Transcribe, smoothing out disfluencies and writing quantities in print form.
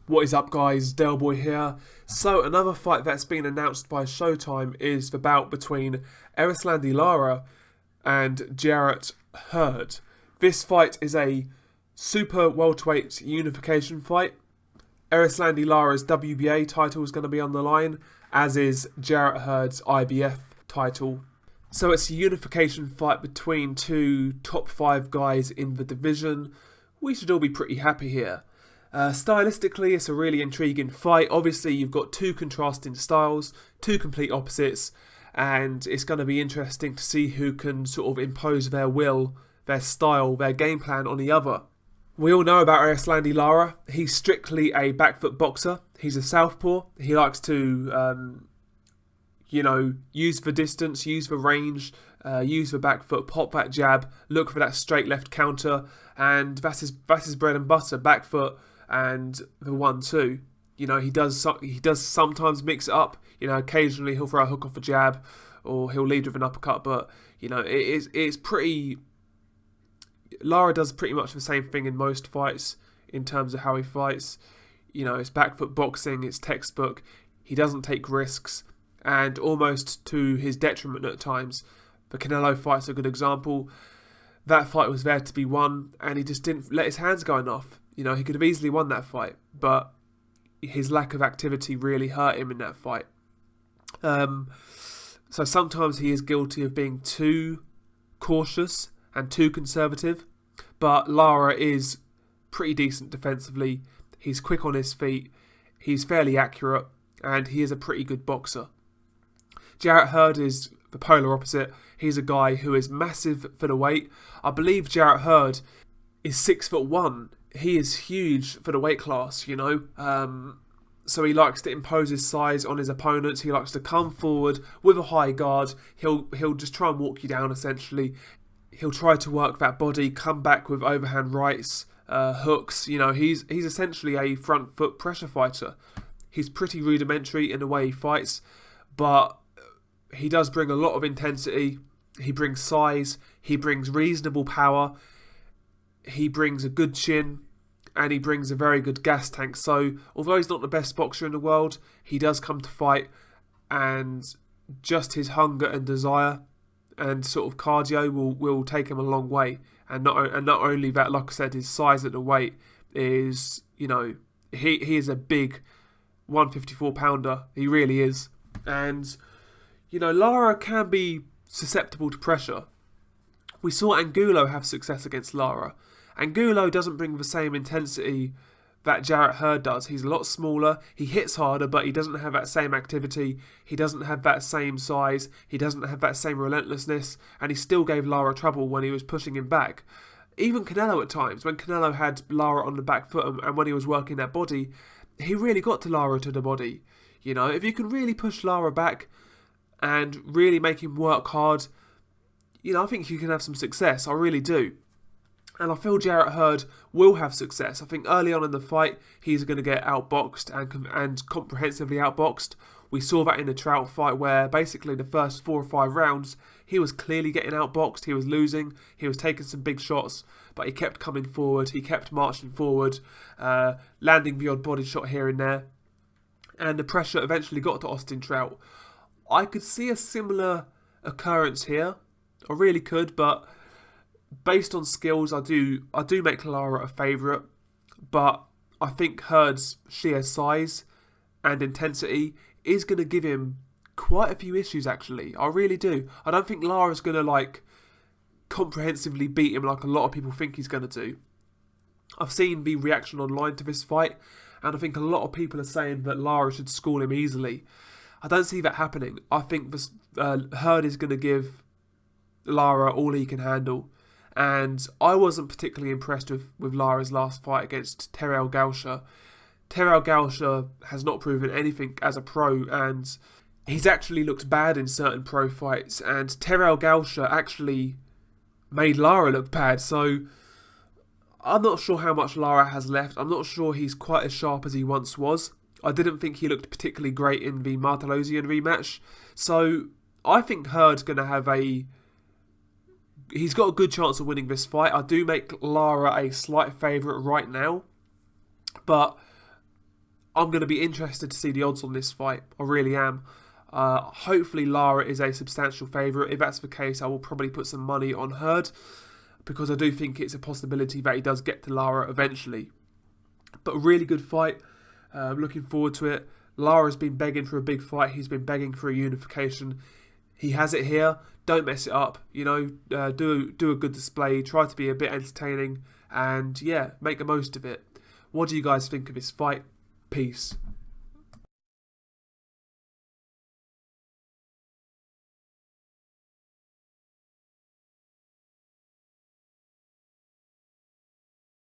What is up, guys? Delboy here. So another fight that's been announced by Showtime is the bout between Erislandy Lara and Jarrett Hurd. This fight is a super welterweight unification fight. Erislandy Lara's WBA title is going to be on the line, as is Jarrett Hurd's IBF title. So it's a unification fight between two top 5 guys in the division. We should all be pretty happy here. Stylistically, it's a really intriguing fight. Obviously, you've got two contrasting styles, two complete opposites, and it's going to be interesting to see who can sort of impose their will, their style, their game plan on the other. We all know about Erislandy Lara. He's strictly a back foot boxer. He's a southpaw. He likes to, use the distance, use the range, use the back foot, pop that jab, look for that straight left counter, and that's his bread and butter, back foot and the 1-2. He does sometimes mix it up. Occasionally he'll throw a hook off a jab, or he'll lead with an uppercut. But it's pretty. Lara does pretty much the same thing in most fights in terms of how he fights. It's back foot boxing. It's textbook. He doesn't take risks, and almost to his detriment at times. The Canelo fight's a good example. That fight was there to be won, and he just didn't let his hands go enough. He could have easily won that fight, but his lack of activity really hurt him in that fight. So sometimes he is guilty of being too cautious and too conservative, but Lara is pretty decent defensively. He's quick on his feet, he's fairly accurate, and he is a pretty good boxer. Jarrett Hurd is the polar opposite. He's a guy who is massive for the weight. I believe Jarrett Hurd is 6'1". He is huge for the weight class, so he likes to impose his size on his opponents. He likes to come forward with a high guard. He'll just try and walk you down, essentially. He'll try to work that body, come back with overhand rights, hooks. He's essentially a front foot pressure fighter. He's pretty rudimentary in the way he fights, but he does bring a lot of intensity. He brings size. He brings reasonable power. He brings a good chin, and he brings a very good gas tank. So although he's not the best boxer in the world, he does come to fight, and just his hunger and desire and sort of cardio will take him a long way. And not only that, like I said, his size at the weight is, he is a big 154 pounder. He really is. And Lara can be susceptible to pressure. We saw Angulo have success against Lara. Angulo doesn't bring the same intensity that Jarrett Hurd does. He's a lot smaller, he hits harder, but he doesn't have that same activity, he doesn't have that same size, he doesn't have that same relentlessness, and he still gave Lara trouble when he was pushing him back. Even Canelo at times, when Canelo had Lara on the back foot and when he was working that body, he really got to Lara to the body. If you can really push Lara back and really make him work hard, I think you can have some success. I really do. And I feel Jarrett Hurd will have success. I think early on in the fight, he's going to get outboxed and comprehensively outboxed. We saw that in the Trout fight, where basically the first 4 or 5 rounds, he was clearly getting outboxed. He was losing. He was taking some big shots, but he kept coming forward. He kept marching forward, landing the odd body shot here and there. And the pressure eventually got to Austin Trout. I could see a similar occurrence here. I really could, but based on skills, I do make Lara a favourite, but I think Hurd's sheer size and intensity is going to give him quite a few issues, actually. I really do. I don't think Lara's going to, comprehensively beat him like a lot of people think he's going to do. I've seen the reaction online to this fight, and I think a lot of people are saying that Lara should school him easily. I don't see that happening. I think Hurd is going to give Lara all he can handle. And I wasn't particularly impressed with Lara's last fight against Terrell Gausha. Terrell Gausha has not proven anything as a pro, and he's actually looked bad in certain pro fights, and Terrell Gausha actually made Lara look bad. So I'm not sure how much Lara has left. I'm not sure he's quite as sharp as he once was. I didn't think he looked particularly great in the Martelosian rematch. So I think Hurd's going to have he's got a good chance of winning this fight. I do make Lara a slight favourite right now, but I'm going to be interested to see the odds on this fight. I really am. Hopefully Lara is a substantial favourite. If that's the case, I will probably put some money on Hurd, because I do think it's a possibility that he does get to Lara eventually. But a really good fight. Looking forward to it. Lara's been begging for a big fight. He's been begging for a unification. He has it here. Don't mess it up. You know, do a good display. Try to be a bit entertaining. And yeah, make the most of it. What do you guys think of this fight? Peace.